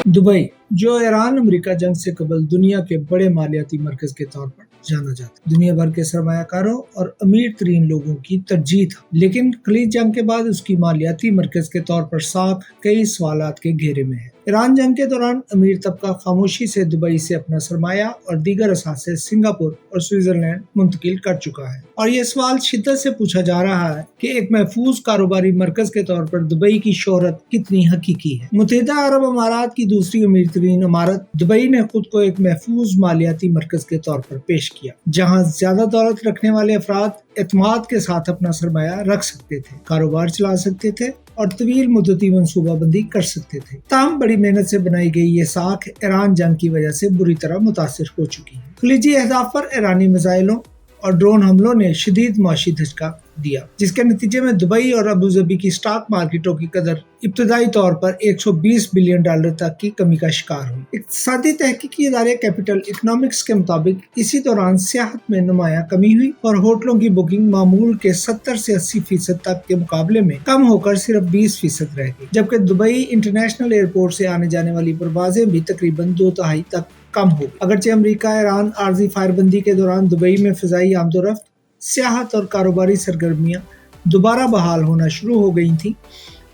Dubai, जो Iran America जंग से कबल दुनिया के बड़े मालियाती मरकज के तौर पर जाना जाता है, दुनिया भर के सरमायाकारों और अमीर तरीन लोगों की तरजीह था, लेकिन खलीज जंग के बाद उसकी मालियाती मरकज के तौर पर साख कई सवालात के घेरे में है। ईरान जंग के दौरान अमीर तबका खामोशी से दुबई से अपना सरमाया और दीगर असासे सिंगापुर और स्विट्जरलैंड मुंतकिल कर चुका है, और ये सवाल शिद्दत से पूछा जा रहा है कि एक महफूज कारोबारी मरकज के तौर पर दुबई की शोहरत कितनी हकीकी है। मुत्तहिदा अरब अमारात की दूसरी अमीर तरीन इमारत दुबई ने खुद को एक महफूज मालियाती मरकज के तौर पर पेश किया, जहाँ ज्यादा दौलत रखने वाले अफराद एतमाद के साथ अपना सरमाया रख सकते थे, कारोबार चला सकते थे और तवील मुद्दती मनसूबाबंदी कर सकते थे। ताहम बड़ी मेहनत से बनाई गई ये साख ईरान जंग की वजह से बुरी तरह मुतासिर हो चुकी है। खलीजी अहदाफ पर ईरानी मिसाइलों और ड्रोन हमलों ने शदीद मुआशी धचका दिया, जिसके नतीजे में दुबई और अबूजबी की स्टॉक मार्केटों की कदर इब्तदाई तौर पर 120 बिलियन डॉलर तक की कमी का शिकार हुई। इक़्तिसादी तहकीकी इदारे कैपिटल इकोनॉमिक्स के मुताबिक इसी दौरान सियाहत में नुमाया कमी हुई और होटलों की बुकिंग मामूल के 70 से 80% तक के मुकाबले में कम होकर सिर्फ 20% रह गई, जबकि दुबई इंटरनेशनल एयरपोर्ट से आने जाने वाली परवाजें भी तकरीबन 2/3 तक कम हो गई। अगरचे अमेरिका ईरान आर्जी फायरबंदी के दौरान दुबई में फ़िज़ाई आमदोरफ्त, सियाहत और कारोबारी सरगर्मियां दोबारा बहाल होना शुरू हो गई थीं,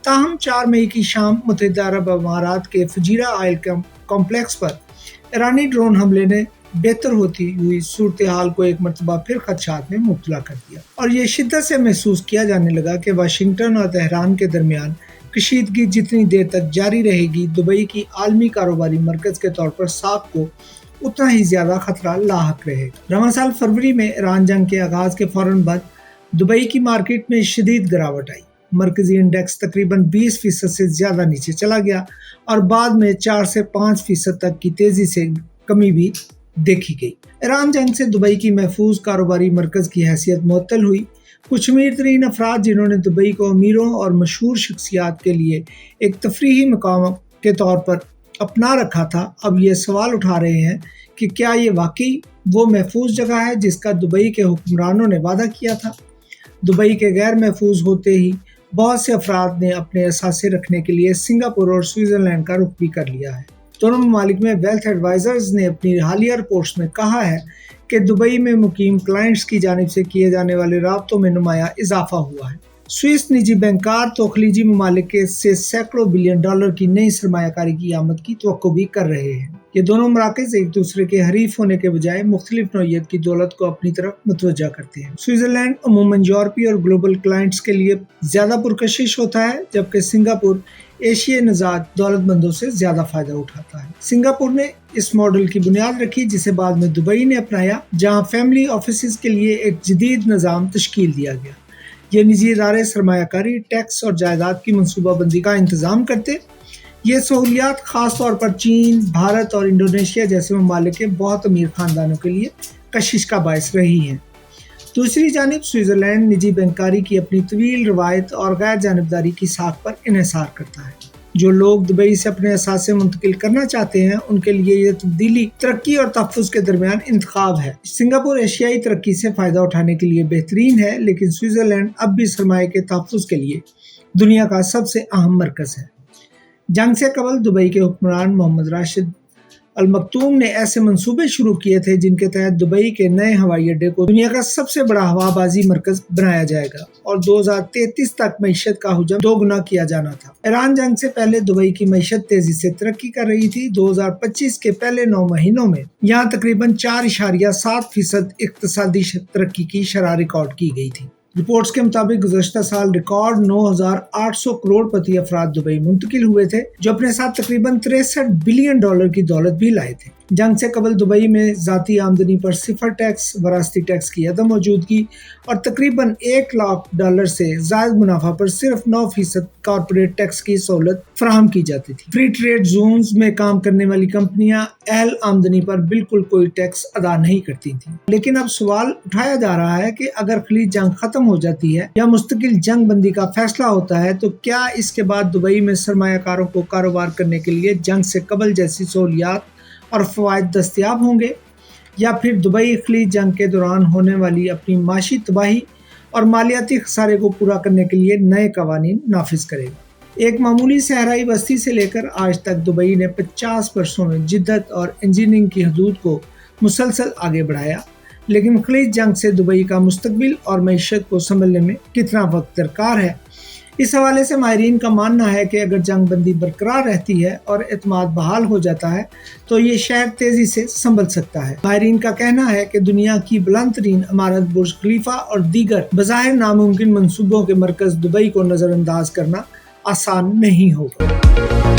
ताहम 4 मई की शाम मुत्तहिदा अरब अमारात के फजीरा ऑयल कॉम्प्लेक्स पर ईरानी ड्रोन हमले ने बेहतर होती हुई सूरत हाल को एक मरतबा फिर खदशात में मुब्तला कर दिया, और ये शिद्दत से महसूस किया जाने लगा कि वाशिंगटन और तेहरान के दरमियान कशीदगी जितनी देर तक जारी रहेगी, दुबई की आलमी कारोबारी मरकज के तौर पर साख को उतना ही ज्यादा खतरा लाहक रहेगा। रवां साल फरवरी में ईरान जंग के आगाज के फौरन बाद दुबई की मार्केट में शदीद गिरावट आई। मरकजी इंडेक्स तकरीबन 20% से ज्यादा नीचे चला गया और बाद में 4 से 5% तक की तेजी से कमी भी देखी गई। ईरान जंग से दुबई की महफूज कारोबारी मरकज की हैसियत मुअत्तल हुई। कुछ अमीर तरीन अफराद जिन्होंने दुबई को अमीरों और मशहूर शख्सियात के लिए एक तफरीही मकाम के तौर पर अपना रखा था, अब ये सवाल उठा रहे हैं कि क्या ये वाकई वो महफूज जगह है जिसका दुबई के हुक्मरानों ने वादा किया था। दुबई के गैर महफूज होते ही बहुत से अफराद ने अपने असासे रखने के लिए सिंगापुर और स्विट्जरलैंड का रुख भी कर लिया है। दोनों ममालिक में वेल्थ एडवाइजर्स ने अपनी हालिया रिपोर्ट्स में कहा है कि दुबई में मुकीम क्लाइंट्स की जानिब से किए जाने वाले राब्तों में नुमाया इजाफा हुआ है। स्विस निजी बैंकार तो खलीजी ममालिक से सैकड़ों बिलियन डॉलर की नई सरमायाकारी की आमद की तवक्को भी कर रहे हैं। ये दोनों मराकज़ एक दूसरे के हरीफ होने के बजाय मुख्तलिफ नौइयत की दौलत को अपनी तरफ मुतवज्जा करते हैं। स्विट्जरलैंड अमूमन यूरोपीय और ग्लोबल क्लाइंट्स के लिए ज्यादा पुरकशिश होता है, जबकि सिंगापुर एशियाई नजात दौलतमंदों से ज्यादा फायदा उठाता है। सिंगापुर ने इस मॉडल की बुनियाद रखी जिसे बाद में दुबई ने अपनाया, जहां फैमिली ऑफिस के लिए एक जदीद निज़ाम तश्कील दिया गया। ये निजी इदारे सरमायाकारी, टैक्स और जायदाद की मनसूबाबंदी का इंतजाम करते। ये सहूलियात खास तौर पर चीन, भारत और इंडोनेशिया जैसे ममालिक के बहुत अमीर खानदानों के लिए कशिश का बायस रही हैं। दूसरी जानिब स्विट्जरलैंड निजी बैंकारी की अपनी तवील रवायत और गैर जानिबदारी की साख पर इन्हिसार करता है। जो लोग दुबई से अपने असासे मुंतकिल करना चाहते हैं, उनके लिए ये तब्दीली तरक्की और तहफ़्फ़ुज़ के दरमियान इंतखाब है। सिंगापुर एशियाई तरक्की से फ़ायदा उठाने के लिए बेहतरीन है, लेकिन स्विट्ज़रलैंड अब भी सरमाए के तहफ़्फ़ुज़ के लिए दुनिया का सबसे अहम मरकज़ है। जंग से कबल दुबई के हुक्मरान मोहम्मद राशिद अल मक्तूम ने ऐसे मंसूबे शुरू किए थे जिनके तहत दुबई के नए हवाई अड्डे को दुनिया का सबसे बड़ा हवाबाजी मरकज बनाया जाएगा और 2033 तक मईशत का हुजम 2 गुना किया जाना था। ईरान जंग से पहले दुबई की मईशत तेजी से तरक्की कर रही थी। 2025 के पहले 9 महीनों में यहाँ तकरीबन 4.7% इक्तिसादी तरक्की की शरह रिकॉर्ड की गई थी। रिपोर्ट्स के मुताबिक गुज़श्ता साल रिकॉर्ड 9,800 करोड़पति अफराद दुबई मुंतकिल हुए थे, जो अपने साथ तकरीबन 63 बिलियन डॉलर की दौलत भी लाए थे। जंग से कबल दुबई में ज़ाती आमदनी पर सिफर टैक्स, वरासती टैक्स की अदम मौजूदगी और तकरीबन $1 लाख से ज़ायद मुनाफा पर सिर्फ 9% कॉर्पोरेट टैक्स की सहूलत फराहम की जाती थी। फ्री ट्रेड जोन्स में काम करने वाली कंपनियां अहल आमदनी पर बिल्कुल कोई टैक्स अदा नहीं करती थी। लेकिन अब सवाल उठाया जा रहा है कि अगर खलीज जंग खत्म हो जाती है या मुस्तकिल जंग बंदी का फैसला होता है, तो क्या इसके बाद दुबई में सरमायाकारों को कारोबार करने के लिए जंग से कबल जैसी सहूलियात और फ़वाइद दस्तयाब होंगे, या फिर दुबई खलीज जंग के दौरान होने वाली अपनी माशी तबाही और मालियाती खसारे को पूरा करने के लिए नए कवानीन नाफिज करेगा। ایک معمولی صحرائی بستی سے لے کر آج تک دبئی نے 50 برسوں میں جدت اور انجینئرنگ کی حدود کو مسلسل آگے بڑھایا، لیکن خلیج جنگ سے دبئی کا مستقبل اور معیشت کو سنبھلنے میں کتنا وقت درکار ہے؟ اس حوالے سے ماہرین کا ماننا ہے کہ اگر جنگ بندی برقرار رہتی ہے اور اعتماد بحال ہو جاتا ہے تو یہ شہر تیزی سے سنبھل سکتا ہے۔ ماہرین کا کہنا ہے کہ دنیا کی بلند ترین عمارت برج خلیفہ اور دیگر بظاہر ناممکن منصوبوں کے مرکز دبئی کو نظر انداز کرنا آسان نہیں ہوگا۔